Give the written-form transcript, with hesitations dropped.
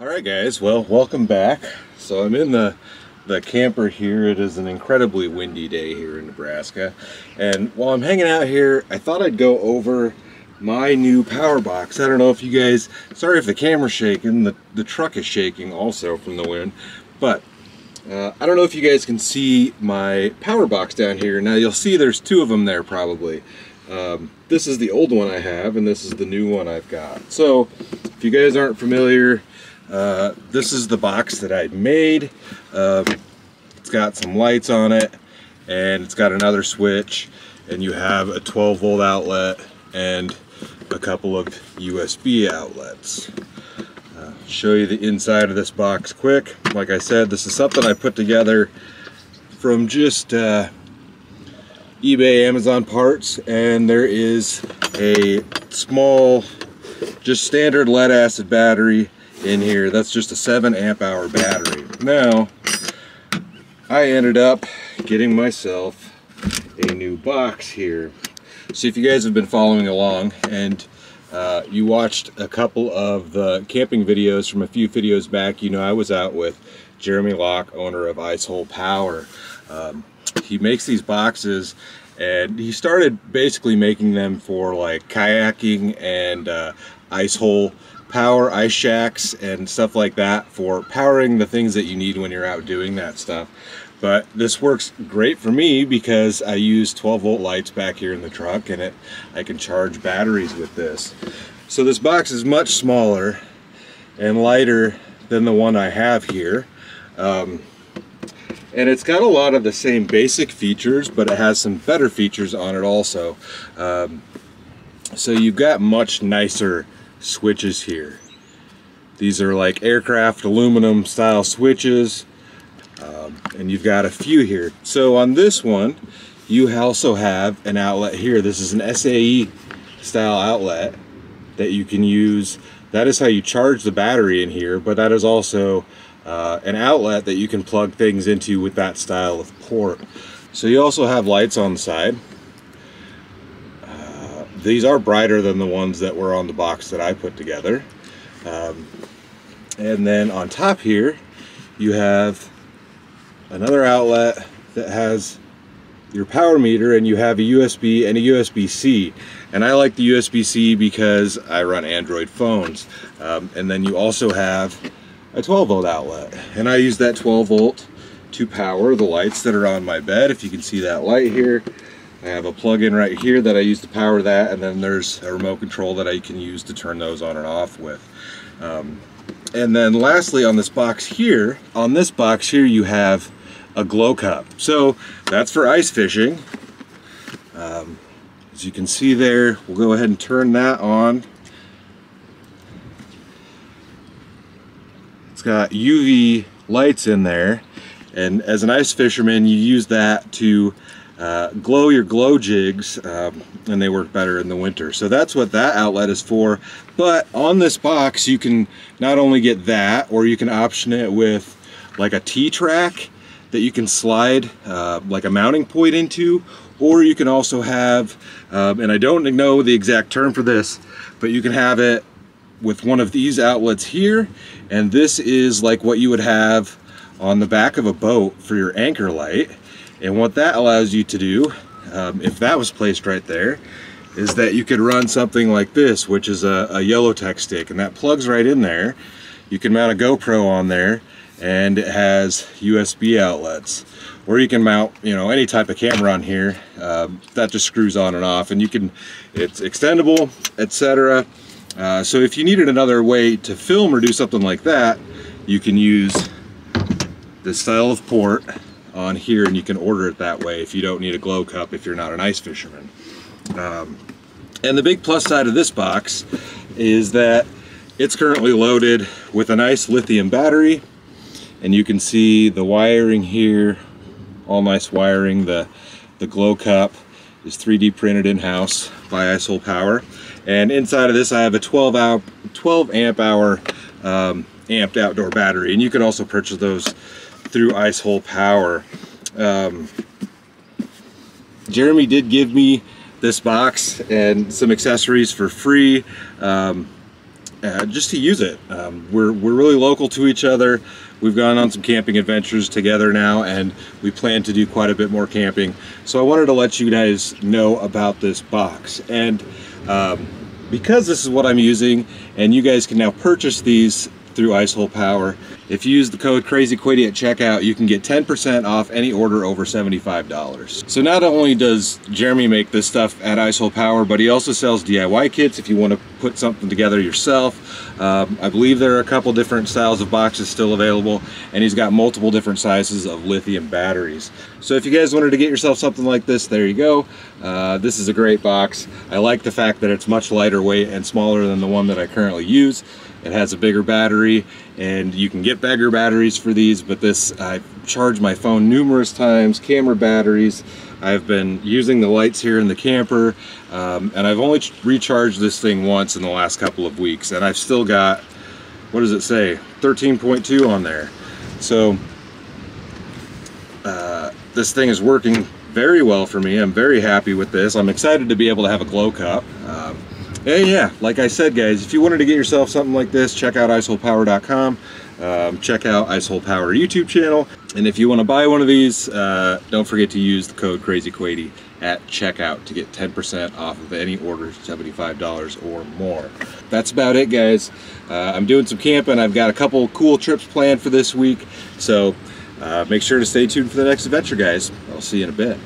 Alright guys, well, welcome back. So I'm in the camper here. It is an incredibly windy day here in Nebraska, and while I'm hanging out here I thought I'd go over my new Powerbox. I don't know if you guys, sorry if the camera's shaking, the truck is shaking also from the wind, but I don't know if you guys can see my Powerbox down here. Now you'll see there's two of them there probably. This is the old one I have and this is the new one I've got. So if you guys aren't familiar, this is the box that I made. It's got some lights on it and it's got another switch, and you have a 12-volt outlet and a couple of USB outlets. Show you the inside of this box quick. Like I said, this is something I put together from just eBay, Amazon parts, and there is a small, just standard lead acid battery in here. That's just a 7 amp hour battery. Now I ended up getting myself a new box here. So if you guys have been following along and you watched a couple of the camping videos from a few videos back, you know I was out with Jeremy Locke, owner of Icehole Power. He makes these boxes, and he started basically making them for like kayaking and Icehole Power, ice shacks and stuff like that, for powering the things that you need when you're out doing that stuff. But this works great for me because I use 12-volt lights back here in the truck, and I can charge batteries with this. So this box is much smaller and lighter than the one I have here. And it's got a lot of the same basic features, but it has some better features on it also. So you've got much nicer switches here. These are like aircraft aluminum style switches. And you've got a few here. So on this one, you also have an outlet here. This is an SAE style outlet that you can use. That is how you charge the battery in here, but that is also an outlet that you can plug things into with that style of port. So you also have lights on the side. These are brighter than the ones that were on the box that I put together. And then on top here, you have another outlet that has your power meter, and you have a USB and a USB-C. And I like the USB-C because I run Android phones. And then you also have a 12-volt outlet, and I use that 12-volt to power the lights that are on my bed. If you can see that light here, I have a plug-in right here that I use to power that, and then there's a remote control that I can use to turn those on and off with. And then lastly, on this box here, you have a glow cup. So that's for ice fishing. As you can see there, we'll go ahead and turn that on. It's got UV lights in there, and as an ice fisherman you use that to glow your glow jigs, and they work better in the winter. So that's what that outlet is for. But on this box you can not only get that, or you can option it with like a T-track that you can slide like a mounting point into, or you can also have, and I don't know the exact term for this, but you can have it with one of these outlets here, and this is like what you would have on the back of a boat for your anchor light. And what that allows you to do, if that was placed right there, is that you could run something like this, which is a yellow tech stick, and that plugs right in there. You can mount a GoPro on there, and it has USB outlets, or you can mount, you know, any type of camera on here. That just screws on and off, and it's extendable, etc. So if you needed another way to film or do something like that, you can use this style of port on here, and you can order it that way if you don't need a glow cup if you're not an ice fisherman. And the big plus side of this box is that it's currently loaded with a nice lithium battery, and you can see the wiring here, all nice wiring. The glow cup is 3D printed in-house by Icehole Power, and inside of this I have a 12 amp hour amped outdoor battery, and you can also purchase those through Icehole Power. Jeremy did give me this box and some accessories for free. just to use it. We're really local to each other. We've gone on some camping adventures together now, and we plan to do quite a bit more camping. So I wanted to let you guys know about this box. And because this is what I'm using, and you guys can now purchase these through Icehole Power, if you use the code CrazyQuady at checkout, you can get 10% off any order over $75. So not only does Jeremy make this stuff at Icehole Power, but he also sells DIY kits if you want to put something together yourself. I believe there are a couple different styles of boxes still available, and he's got multiple different sizes of lithium batteries. So if you guys wanted to get yourself something like this, there you go. This is a great box. I like the fact that it's much lighter weight and smaller than the one that I currently use. It has a bigger battery, and you can get bigger batteries for these, but this, I've charged my phone numerous times, camera batteries. I've been using the lights here in the camper, and I've only recharged this thing once in the last couple of weeks, and I've still got, what does it say, 13.2 on there. So this thing is working very well for me. I'm very happy with this. I'm excited to be able to have a glow cup. And yeah, like I said, guys, if you wanted to get yourself something like this, check out iceholepower.com. Check out Icehole Power YouTube channel. And if you want to buy one of these, don't forget to use the code CrazyQuady at checkout to get 10% off of any order $75 or more. That's about it, guys. I'm doing some camping. I've got a couple cool trips planned for this week. So make sure to stay tuned for the next adventure, guys. I'll see you in a bit.